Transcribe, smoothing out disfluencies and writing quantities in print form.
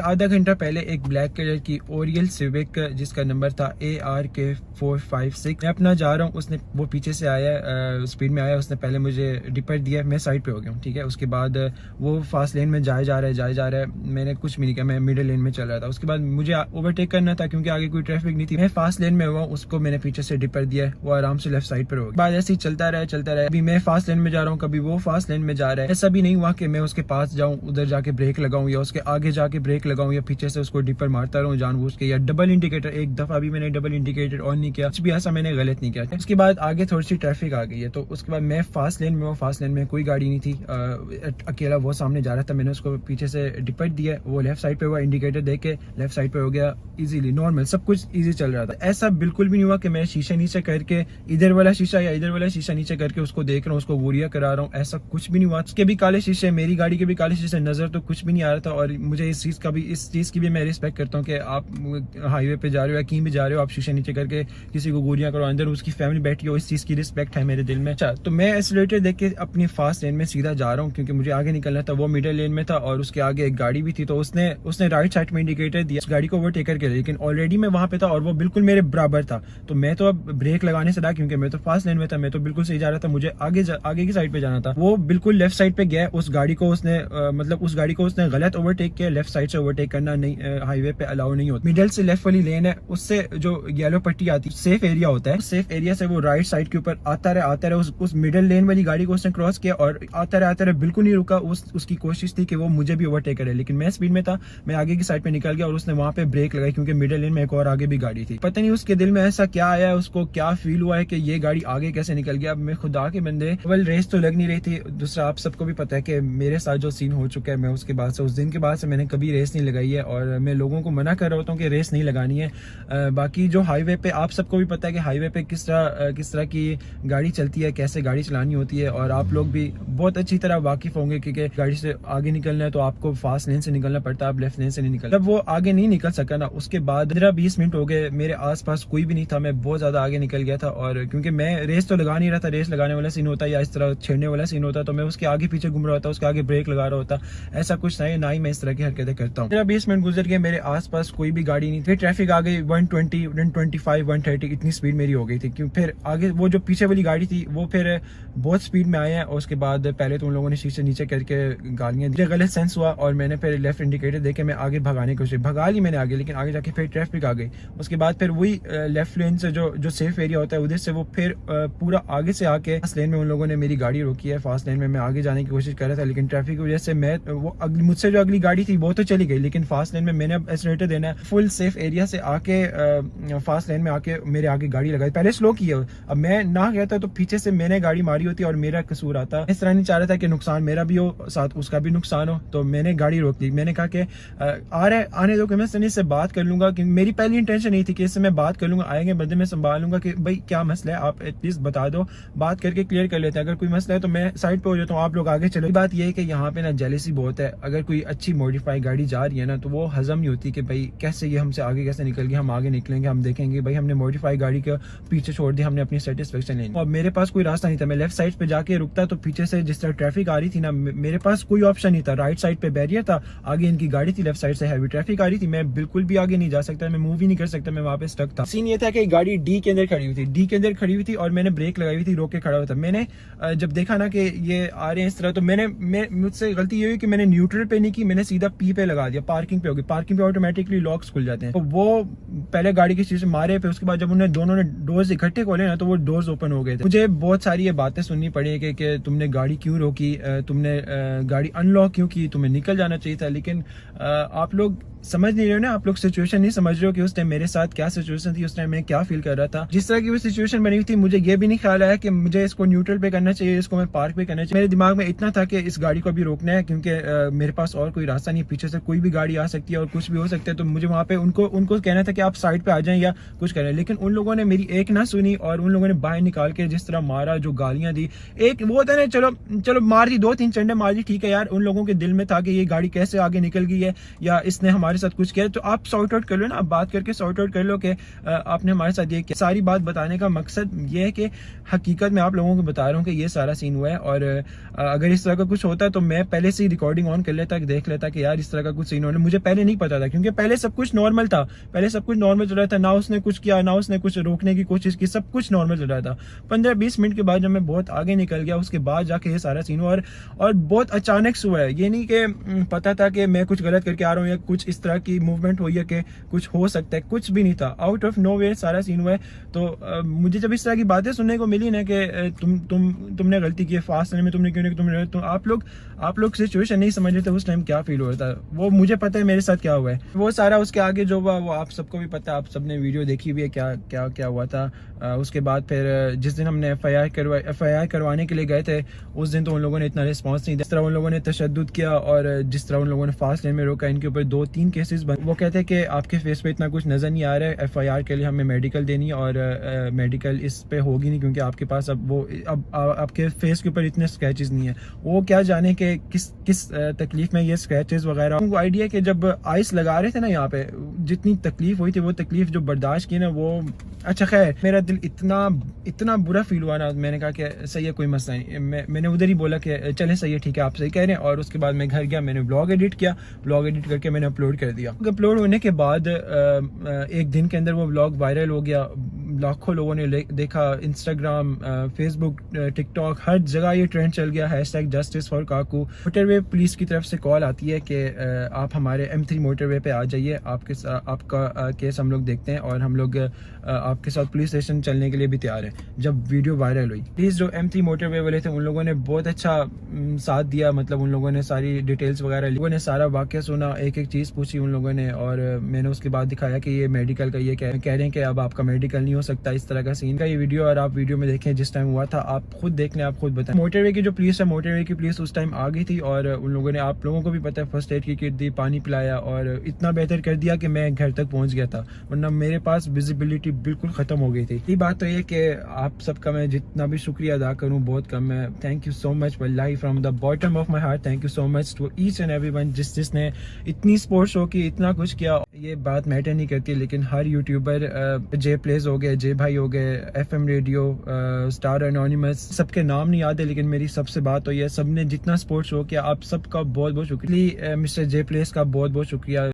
आधा घंटा पहले एक ब्लैक कलर की ओरियल सिविक जिसका नंबर था ARK456, मैं अपना जा रहा हूँ, उसने वो पीछे से आया, स्पीड में आया, उसने पहले मुझे डिपर दिया, मैं साइड पे हो गया हूँ, ठीक है। उसके बाद वो फास्ट लेन में जाए जा रहा है, मैंने कुछ भी नहीं किया, मैं मिडिल लेन में चल रहा था। उसके बाद मुझे ओवरटेक करना था क्योंकि आगे कोई ट्रैफिक नहीं थी, मैं फास्ट लेन में हुआ, उसको मैंने पीछे से डिपर दिया, वो आराम से लेफ्ट साइड पर हो गया। बाद ऐसे ही चलता रहा। अभी मैं फास्ट लेन में जा रहा हूँ, कभी वो फास्ट लेन में जा रहा है। ऐसा भी नहीं हुआ कि मैं उसके पास जाऊँ, उधर जाके ब्रेक लगाऊं या उसके आगे जाके ब्रेक लगाऊं या पीछे से उसको डिपर मारता रहूं जानबूझ के, या डबल इंडिकेटर, एक दफा भी मैंने डबल इंडिकेटर ऑन नहीं किया, कुछ भी ऐसा मैंने गलत नहीं किया। उसके बाद आगे थोड़ी सी ट्रैफिक आ गई है, तो उसके बाद मैं फास्ट लेन में हूँ, फास्ट लेन में कोई गाड़ी नहीं थी, अकेला वो सामने जा रहा था, मैंने उसको पीछे से डिपर दिया, वो लेफ्ट साइड पे हुआ, इंडिकेटर देख के लेफ्ट साइड पे हो गया, इजीली नॉर्मल सब कुछ इजी चल रहा था। ऐसा बिल्कुल भी नहीं हुआ कि मैं शीशा नीचे करके इधर वाला शीशा या इधर वाला शीशा नीचे करके उसको देख रहा हूँ, उसको गोरिया करा रहा हूँ, ऐसा कुछ भी नहीं हुआ। उसके भी काले शीशे, मेरी गाड़ी के भी काले शीशे, नजर तो कुछ भी नहीं आ रहा था। और मुझे इस चीज की भी मैं रिस्पेक्ट करता हूँ कि आप हाईवे पे जा रहे हो या कहीं भी जा रहे हो, आप शीशे नीचे करके किसी को गोलियां करो, अंदर उसकी फैमिली बैठी हो, इस चीज की रिस्पेक्ट है मेरे दिल में। अच्छा, तो मैं एक्सीलरेटर देख के अपनी फास्ट लेन में सीधा जा रहा हूँ क्योंकि मुझे आगे निकलना था। वो मिडिल लेन में था और उसके आगे एक गाड़ी भी थी, तो उसने राइट साइड में इंडिकेटर दिया, उस गाड़ी को ओवरटेक करके, लेकिन ऑलरेडी मैं वहां पे था और वो बिल्कुल मेरे बराबर था। तो मैं तो अब ब्रेक लगाने से रहा क्योंकि मैं तो फास्ट लेन में था, मैं तो बिल्कुल सही जा रहा था, मुझे आगे की साइड पे जाना था। वो बिल्कुल लेफ्ट साइड पे गया, उस गाड़ी को उसने गलत ओवरटेक किया। लेफ्ट साइड से ओवरटेक करना नहीं, हाईवे पे अलाउ नहीं होता। मिडिल से लेफ्ट वाली लेन है, उससे जो येलो पट्टी आती है सेफ एरिया होता है, सेफ एरिया से वो राइट साइड के ऊपर आता रहा। उस मिडिल लेन वाली गाड़ी को उसने क्रॉस किया और आता रहा, बिल्कुल नहीं रुका। उसकी कोशिश थी कि वो मुझे भी ओवरटेक करे, लेकिन मैं स्पीड में था, मैं आगे की साइड पे निकल गया और उसने वहां पे ब्रेक लगाई क्योंकि मिडिल लेन में एक और आगे भी गाड़ी थी। पता नहीं उसके दिल में ऐसा क्या आया, उसको क्या फील हुआ है कि ये गाड़ी आगे कैसे निकल गया। अब मैं खुदा के बंदे, अव्वल रेस तो लग नहीं रही थी, दूसरा आप सबको भी पता है कि मेरे साथ जो सीन हो चुका है, मैं उसके बाद से, उस दिन के बाद से मैंने कभी रेस नहीं लगाई है और मैं लोगों को मना कर रहा होता हूँ कि रेस नहीं लगानी है। बाकी जो हाईवे पे आप सबको भी पता है कि हाईवे पे किस तरह की गाड़ी चलती है, कैसे गाड़ी चलानी होती है, और आप लोग भी बहुत अच्छी तरह वाकिफ होंगे क्योंकि गाड़ी से आगे निकलना है तो आपको फास्ट लेन से निकलना पड़ता है, आप लेफ्ट लेन से नहीं निकल। जब वो आगे नहीं निकल सका ना, उसके बाद 15-20 मिनट हो गए, मेरे आसपास कोई भी नहीं था, मैं बहुत ज्यादा आगे निकल गया था। और क्योंकि मैं रेस तो लगा नहीं रहा था, रेस लगाने वाला सीन होता या इस तरह छेड़ने वाला सीन होता तो मैं उसके आगे पीछे घूम रहा होता, उसके आगे ब्रेक लगा रहा होता, ऐसा कुछ नहीं, ना ही मैं इस तरह की हरकतें करता हूँ। 20 मिनट गुजर गए, मेरे आसपास कोई भी गाड़ी नहीं थी, ट्रैफिक आ गई 120, 125, 130, इतनी स्पीड मेरी हो गई थी। क्यों फिर आगे वो जो पीछे वाली गाड़ी थी वो फिर बहुत स्पीड में आए हैं और उसके बाद पहले तो उन लोगों ने शीशे नीचे करके गालियां दी, गलत सेंस हुआ और मैंने फिर लेफ्ट इंडिकेटर देके मैं आगे भगाने की कोशिश, भगा ली मैंने आगे, लेकिन आगे जाके फिर ट्रैफिक आ गई। उसके बाद फिर वही लेफ्ट लेन से जो सेफ एरिया होता है उधर से वो फिर पूरा आगे से आके फास्ट लेन में उन लोगों ने मेरी गाड़ी रोकी है। फास्ट लेन में मैं आगे जाने की कोशिश कर रहा था, लेकिन ट्रैफिक की वजह से मैं मुझसे जो अगली गाड़ी थी वो तो चली गई, लेकिन फास्ट लेन में मैंने अब एक्सीलरेटर देना है, फुल सेफ एरिया से आके फास्ट लेन में आके मेरे आगे गाड़ी लगाई, पहले स्लो की है। अब मैं ना गया था तो पीछे से मैंने गाड़ी मारी होती और मेरा कसूर आता। इस तरह नहीं चाह रहा था कि नुकसान मेरा भी हो, साथ उसका भी नुकसान हो, तो मैंने गाड़ी रोक दी। मैंने कहा कि आने दो कि मैं सनी से बात कर लूंगा, कि मेरी पहली इंटेंशन नहीं थी कि इससे मैं बात कर लूंगा, आएंगे बंदे में संभाल लूंगा कि भाई क्या मसला है, आप एटलीस्ट बता दो, बात करके क्लियर कर लेते हैं। अगर कोई मसला है तो मैं साइड पे हो जाता हूँ, आप लोग आगे चलो। बात ये है कि यहाँ पे ना जेलसी बहुत है, अगर कोई अच्छी मॉडिफाई गाड़ी जा रही है ना तो वो हजम नहीं होती कि भाई कैसे ये हमसे आगे कैसे निकल गया, हम आगे निकलेंगे, हम देखेंगे भाई हमने मॉडिफाई गाड़ी का पीछे छोड़ दिया, हमने अपनी सेटिस्फेक्शन लेनी। और मेरे पास कोई रास्ता नहीं था, मैं लेफ्ट साइड पे जाके रुकता तो पीछे से जिस तरह ट्रैफिक आ रही थी ना, मेरे पास कोई ऑप्शन नहीं था। राइट साइड पे बैरियर था, आगे इनकी गाड़ी थी, लेफ्ट साइड से हैवी ट्रैफिक आ रही थी, मैं बिल्कुल भी आगे नहीं जा सकता, मैं मूव ही नहीं कर सकता, मैं वहां पे स्टक था। सीन ये था कि गाड़ी डी के अंदर खड़ी हुई थी और मैंने ब्रेक लगाई हुई थी, रोक के खड़ा हुआ था। मैंने जब देखा ना कि ये आ रहे हैं इस तरह, तो मुझसे गलती ये हुई कि मैंने न्यूट्रल पे नहीं की, मैंने सीधा पी पे लगा दिया, पार्किंग पे होगी, पार्किंग पे ऑटोमेटिकली लॉक्स खुल जाते हैं। तो वो पहले गाड़ी की शीशे मारे, फिर उसके बाद जब उन्होंने दोनों ने डोर्स इकट्ठे खोले ना तो वो डोर्स ओपन हो गए थे। मुझे बहुत सारी ये बातें सुननी पड़ी कि तुमने गाड़ी क्यों रोकी, तुमने गाड़ी अनलॉक क्यों की, तुम्हें निकल जाना चाहिए था। लेकिन आप लोग समझ नहीं रहे हो ना, आप लोग सिचुएशन नहीं समझ रहे हो कि उस टाइम मेरे साथ क्या सिचुएशन थी, उस टाइम मैं क्या फील कर रहा था। जिस तरह की वो सिचुएशन बनी हुई थी, मुझे ये भी नहीं ख्याल आया कि मुझे इसको न्यूट्रल पे करना चाहिए, इसको मैं पार्क पे करना चाहिए। मेरे दिमाग में इतना था कि इस गाड़ी को भी रोकना है क्योंकि मेरे पास और कोई रास्ता नहीं, पीछे से कोई भी गाड़ी आ सकती है और कुछ भी हो सकता है। तो मुझे वहां पे उनको कहना था कि आप साइड पे आ जाएं या कुछ करें, लेकिन उन लोगों ने मेरी एक ना सुनी और उन लोगों ने बाहर निकाल के जिस तरह मारा, जो गालियां दी, एक वो था ना, चलो मार दी, 2-3 चंडे मार दी, ठीक है यार। उन लोगों के दिल में था कि ये गाड़ी कैसे आगे निकल गई है या इसने हमारी हमारे साथ कुछ किया तो आप सॉर्ट आउट कर लो ना, आप बात करके सॉर्ट आउट कर लो कि आपने हमारे साथ ये किया। सारी बात बताने का मकसद ये है कि हकीकत में आप लोगों को बता रहा हूँ कि ये सारा सीन हुआ है, और अगर इस तरह का कुछ होता तो मैं पहले से ही रिकॉर्डिंग ऑन कर लेता, देख लेता कि यार इस तरह का कुछ सीन होने। मुझे पहले नहीं पता था, क्योंकि पहले सब कुछ नॉर्मल था, पहले सब कुछ नॉर्मल चल रहा था, ना उसने कुछ किया ना उसने कुछ रोकने की कोशिश की, सब कुछ नॉर्मल चल रहा था। 15-20 मिनट के बाद जब मैं बहुत आगे निकल गया, उसके बाद जाके ये सारा सीन हुआ, और बहुत अचानक से हुआ है। ये नहीं कि पता था कि मैं कुछ गलत करके आ रहा हूँ या कुछ इस तरह की मूवमेंट हुई है कि कुछ हो सकता है, कुछ भी नहीं था। आउट ऑफ नो वे सारा सीन हुआ है। तो मुझे जब इस तरह की बातें सुनने को मिली ना कि तुमने गलती की है फास्ट में, तुमने क्यों नहीं, तुमने, तो आप लोग सिचुएशन नहीं समझ रहे थे उस टाइम क्या फील हो रहा था, वो मुझे पता है मेरे साथ क्या हुआ है। वो सारा उसके आगे जो हुआ वो आप सबको भी पता है, आप सबने वीडियो देखी हुई है क्या क्या क्या हुआ था। उसके बाद फिर जिस दिन हमने एफआईआर करवाने के लिए गए थे, उस दिन तो उन लोगों ने इतना रिस्पांस नहीं दिया। जिस तरह उन लोगों ने तशद्दुद किया और जिस तरह उन लोगों ने फास्ट लेन में रोका, इनके ऊपर 2-3 केसेस बन। वो कहते हैं कि आपके फेस पे इतना कुछ नजर नहीं आ रहा है, एफआईआर के लिए हमें मेडिकल देनी है, और मेडिकल इस पे होगी नहीं क्योंकि आपके पास अब आपके फेस के ऊपर इतने स्क्रैचेस नहीं है। वो क्या जाने कि किस तकलीफ में ये स्क्रैचेस वगैरह। उनको आइडिया कि जब आइस लगा रहे थे ना यहाँ पे, जितनी तकलीफ हुई थी, वो तकलीफ जो बर्दाश्त की ना, वो अच्छा खैर मेरा दिल इतना बुरा फील हुआ ना, मैंने कहा कि सही है कोई मसला नहीं। मैंने उधर ही बोला कि चले सही है ठीक है आप सही कह रहे हैं। और उसके बाद मैं घर गया, मैंने व्लॉग एडिट किया, व्लॉग एडिट करके मैंने अपलोड कर दिया। अपलोड होने के बाद एक दिन के अंदर वो व्लॉग वायरल हो गया, लाखों लोगों ने देखा, इंस्टाग्राम, फेसबुक, टिकटॉक, हर जगह ये ट्रेंड चल गया, #justice for Kaku. Motorway police की तरफ से कॉल आती है कि आप हमारे M3 मोटरवे पे आ जाइए, आपका केस हम लोग देखते हैं और हम लोग आपके साथ पुलिस स्टेशन चलने के लिए भी तैयार है। जब वीडियो वायरल हुई, प्लीज जो M3 मोटरवे वाले थे उन लोगों ने बहुत अच्छा साथ दिया, मतलब उन लोगों ने सारी डिटेल्स वगैरह, लोगों ने सारा वाकया सुना, एक एक चीज़ पूछी उन लोगों ने, और मैंने उसके बाद दिखाया कि ये मेडिकल का, ये कह रहे हैं कि अब आपका मेडिकल नहीं हो सकता, इस तरह का सीन का ये वीडियो। और आप वीडियो में देखें जिस टाइम हुआ था, आप खुद देख लें, आप खुद बताएं। मोटरवे की जो पुलिस है, मोटरवे की पुलिस उस टाइम आ गई थी, और उन लोगों ने, आप लोगों को भी पता है, फर्स्ट एड की किट दी, पानी पिलाया, और इतना बेहतर कर दिया कि मैं घर तक पहुंच गया था, वरना मेरे पास विजिबिलिटी बिल्कुल खत्म हो गई थी। ये बात तो ये कि आप सबका मैं जितना भी शुक्रिया अदा करूं बहुत कम है। थैंक यू सो मच वल्लाही, from the bottom of my heart, thank you so much to each and everyone जिसने इतनी सपोर्ट शो की, इतना कुछ किया। ये बात मैटर नहीं करती, लेकिन हर यूट्यूबर, जे प्लेस हो गए, जे भाई हो गए, FM रेडियो, स्टार एनोनिमस, सबके नाम नहीं याद है, लेकिन मेरी सबसे बात हुई है, सबने जितना सपोर्ट शो किया, आप सबका बहुत बहुत शुक्रिया। मिस्टर जे प्लेस का बहुत बहुत शुक्रिया।